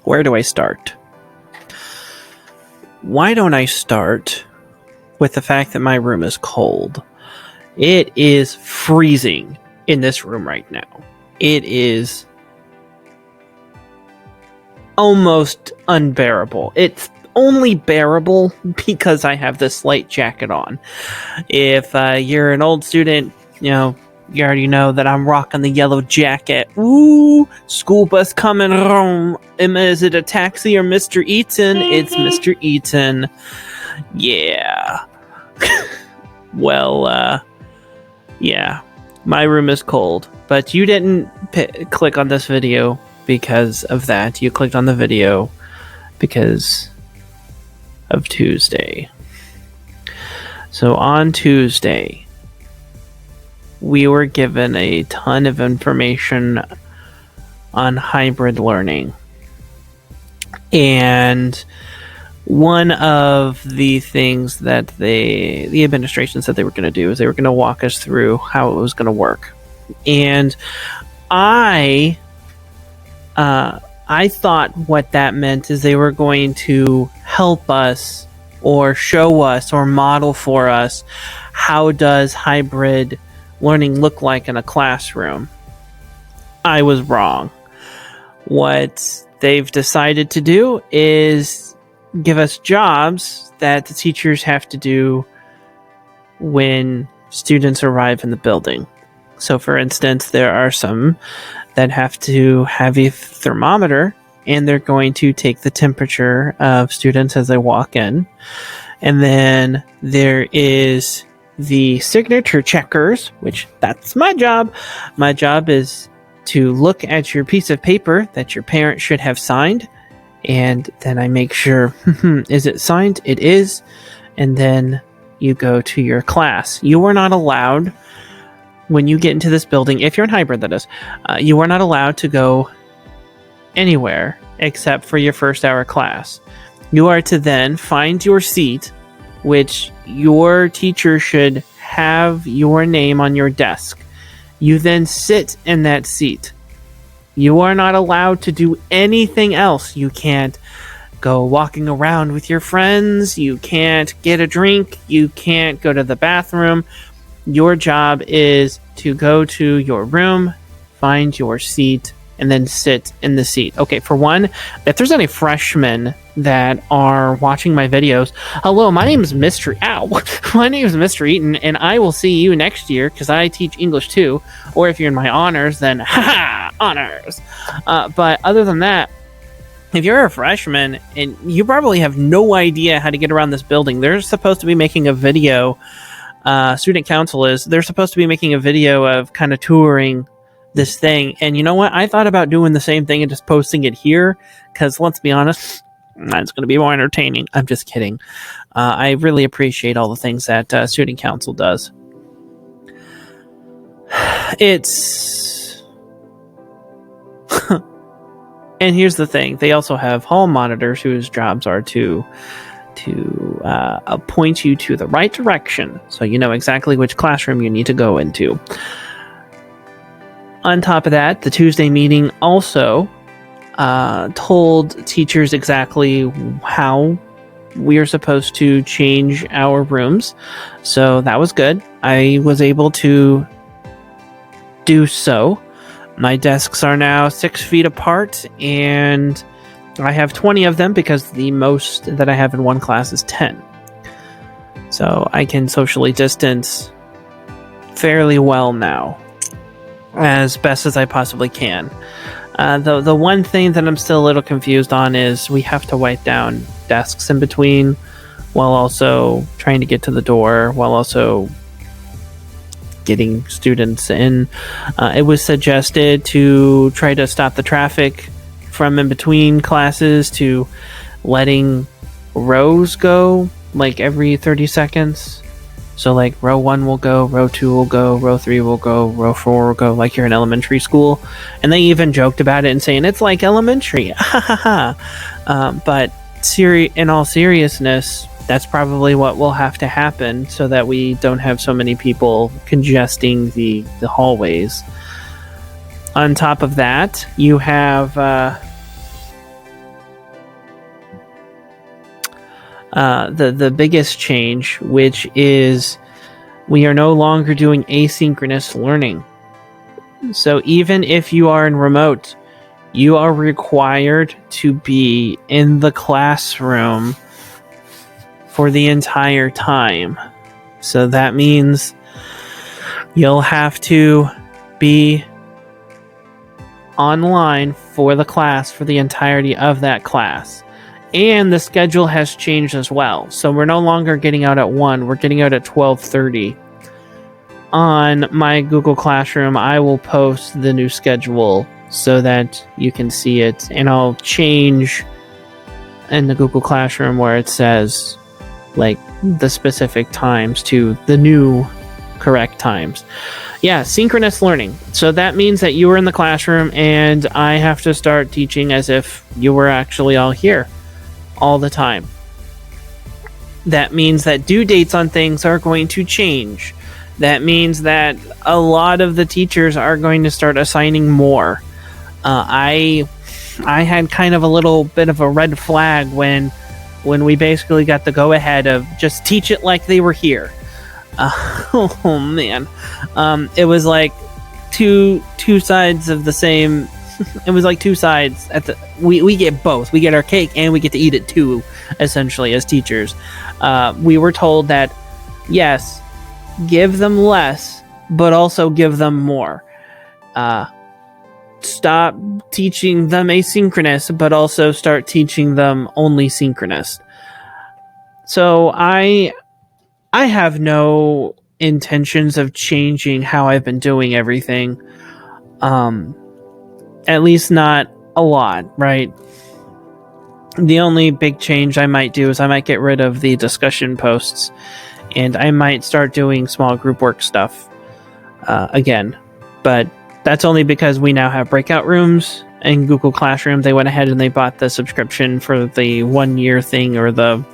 Where do I start? Why don't I start with the fact that my room is cold? It is freezing in this room right now. It is almost unbearable. It's only bearable because I have this light jacket on. If you're an old student, you already know that I'm rocking the yellow jacket. Ooh, school bus coming home. Is it a taxi or Mr. Eaton? It's Mr. Eaton. Yeah. Well, yeah. My room is cold. But you didn't click on this video because of that. You clicked on the video because of Tuesday. So on Tuesday, we were given a ton of information on hybrid learning. And one of the things that the administration said they were going to do is they were going to walk us through how it was going to work. And I thought what that meant is they were going to help us or show us or model for us how does hybrid learning look like in a classroom. I was wrong. What they've decided to do is give us jobs that the teachers have to do when students arrive in the building. So, for instance, there are some that have to have a thermometer, and they're going to take the temperature of students as they walk in. And then there is the signature checkers, which that's my job. My job is to look at your piece of paper that your parent should have signed, and then I make sure, is it signed? It is. And then you go to your class. You are not allowed, when you get into this building, if you're in hybrid, that is, you are not allowed to go anywhere except for your first hour class. You are to then find your seat, which your teacher should have your name on your desk. You then sit in that seat. You are not allowed to do anything else. You can't go walking around with your friends. You can't get a drink. You can't go to the bathroom. Your job is to go to your room, find your seat, and then sit in the seat. Okay, for one, if there's any freshmen that are watching my videos, hello, my name is Mr. My name is Mr. Eaton, and I will see you next year because I teach English too. Or if you're in my honors, then honors. But other than that, if you're a freshman and you probably have no idea how to get around this building, they're supposed to be making a video. Student council they're supposed to be making a video of kind of touring this thing. And you know what? I thought about doing the same thing and just posting it here because let's be honest, it's going to be more entertaining. I'm just kidding. I really appreciate all the things that student council does. It's and here's the thing. They also have hall monitors whose jobs are to point you to the right direction so you know exactly which classroom you need to go into. On top of that, the Tuesday meeting also told teachers exactly how we are supposed to change our rooms. So that was good. I was able to do so. My desks are now 6 feet apart, and I have 20 of them because the most that I have in one class is 10. So I can socially distance fairly well now, as best as I possibly can. The one thing that I'm still a little confused on is we have to wipe down desks in between while also trying to get to the door, while also getting students in. It was suggested to try to stop the traffic from in between classes to letting rows go like every 30 seconds. So like row 1 will go, row 2 will go, row 3 will go, row 4 will go, like you're in elementary school. And they even joked about it and saying it's like elementary. But in all seriousness, that's probably what will have to happen so that we don't have so many people congesting the hallways. On top of that, you have the biggest change, which is we are no longer doing asynchronous learning. So even if you are in remote, you are required to be in the classroom for the entire time. So that means you'll have to be online for the class for the entirety of that class. And the schedule has changed as well. So we're no longer getting out at 1, we're getting out at 12:30. On my Google Classroom, I will post the new schedule so that you can see it, and I'll change in the Google Classroom where it says like the specific times to the new correct times. Yeah, synchronous learning. So that means that you were in the classroom and I have to start teaching as if you were actually all here all the time. That means that due dates on things are going to change. That means that a lot of the teachers are going to start assigning more. I had kind of a little bit of a red flag when we basically got the go-ahead of just teach it like they were here. Oh man, it was like two sides of the same. It was like two sides at the. We get both. We get our cake and we get to eat it too. Essentially, as teachers, we were told that yes, give them less, but also give them more. Stop teaching them asynchronous, but also start teaching them only synchronous. So I have no intentions of changing how I've been doing everything. At least not a lot, right? The only big change I might do is I might get rid of the discussion posts, and I might start doing small group work stuff again. But that's only because we now have breakout rooms in Google Classroom. They went ahead and they bought the subscription for the 1 year thing, or the,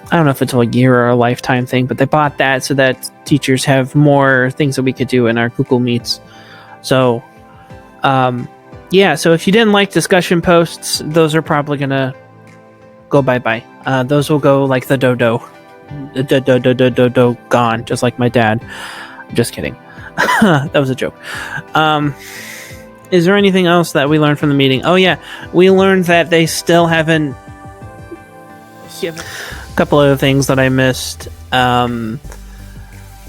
I don't know if it's a year or a lifetime thing, but they bought that so that teachers have more things that we could do in our Google Meets. So, yeah, so if you didn't like discussion posts, those are probably going to go bye-bye. Those will go like the dodo. Gone, just like my dad. Just kidding. That was a joke. Is there anything else that we learned from the meeting? Oh yeah, we learned that they still haven't given a couple of things that I missed.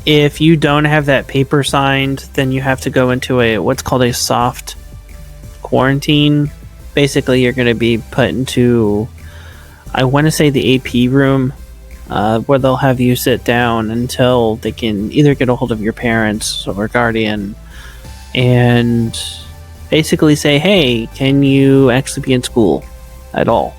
If you don't have that paper signed, then you have to go into what's called a soft quarantine. Basically, you're going to be put into, I want to say, the AP room, where they'll have you sit down until they can either get a hold of your parents or guardian and basically say, hey, can you actually be in school at all?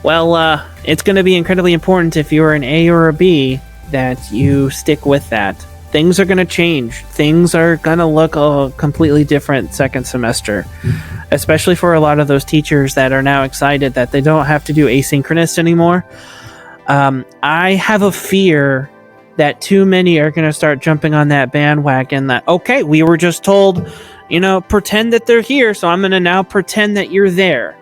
Well, it's going to be incredibly important if you're an A or a B that you stick with that. Things are going to change. Things are going to look completely different second semester, especially for a lot of those teachers that are now excited that they don't have to do asynchronous anymore. I have a fear that too many are going to start jumping on that bandwagon that, okay, we were just told, pretend that they're here, so I'm going to now pretend that you're there.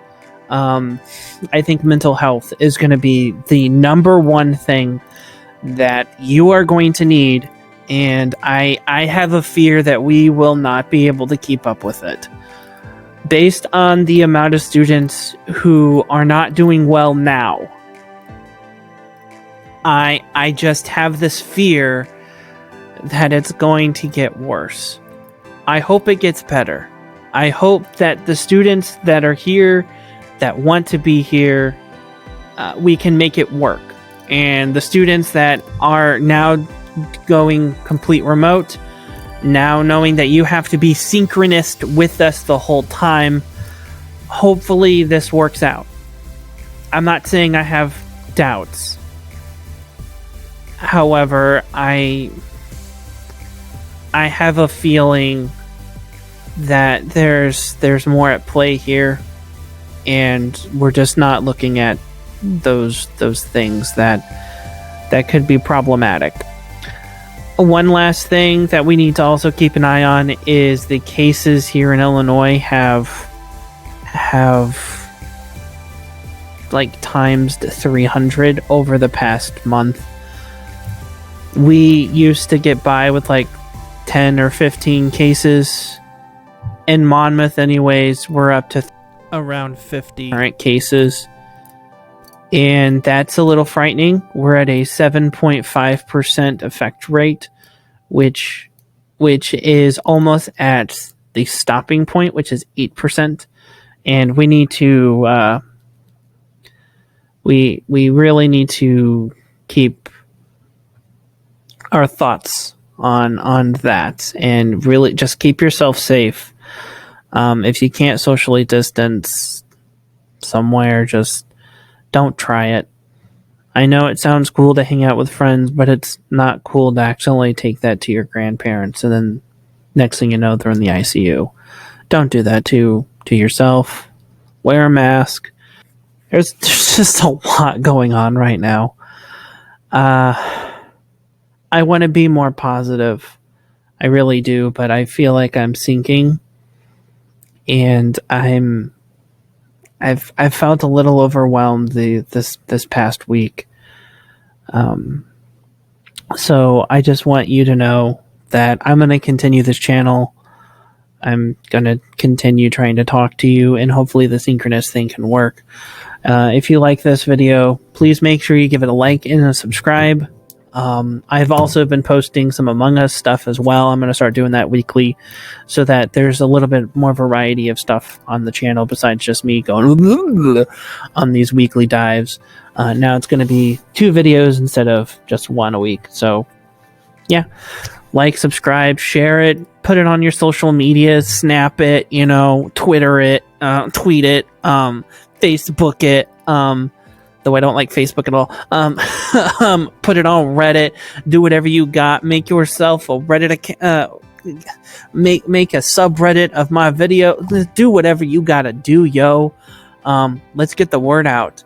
I think mental health is going to be the number one thing that you are going to need, and I have a fear that we will not be able to keep up with it. Based on the amount of students who are not doing well now, I just have this fear that it's going to get worse. I hope it gets better. I hope that the students that are here, that want to be here, we can make it work. And the students that are now going complete remote, now knowing that you have to be synchronous with us the whole time, hopefully this works out. I'm not saying I have doubts. However, I have a feeling that there's more at play here, and we're just not looking at those things that could be problematic. One last thing that we need to also keep an eye on is the cases here in Illinois have like times 300 over the past month. We used to get by with like 10 or 15 cases. In Monmouth anyways, we're up to around 50 current cases. And that's a little frightening. We're at a 7.5% effect rate, which is almost at the stopping point, which is 8%. And we need to we really need to keep our thoughts on that, and really just keep yourself safe. If you can't socially distance somewhere, just don't try it. I know it sounds cool to hang out with friends, but it's not cool to accidentally take that to your grandparents, and then next thing you know, they're in the ICU. Don't do that to yourself. Wear a mask. There's just a lot going on right now. I want to be more positive. I really do, but I feel like I'm sinking, and I've felt a little overwhelmed this past week. So I just want you to know that I'm going to continue this channel. I'm going to continue trying to talk to you, and hopefully the synchronous thing can work. If you like this video, please make sure you give it a like and a subscribe. I've also been posting some Among Us stuff as well. I'm going to start doing that weekly so that there's a little bit more variety of stuff on the channel besides just me going on these weekly dives. Now it's going to be 2 videos instead of just 1 a week. So yeah, like, subscribe, share it, put it on your social media, snap it, Twitter it, tweet it, Facebook it, though I don't like Facebook at all. Put it on Reddit. Do whatever you got. Make yourself a Reddit account. Make a subreddit of my video. Do whatever you gotta do, yo. Let's get the word out.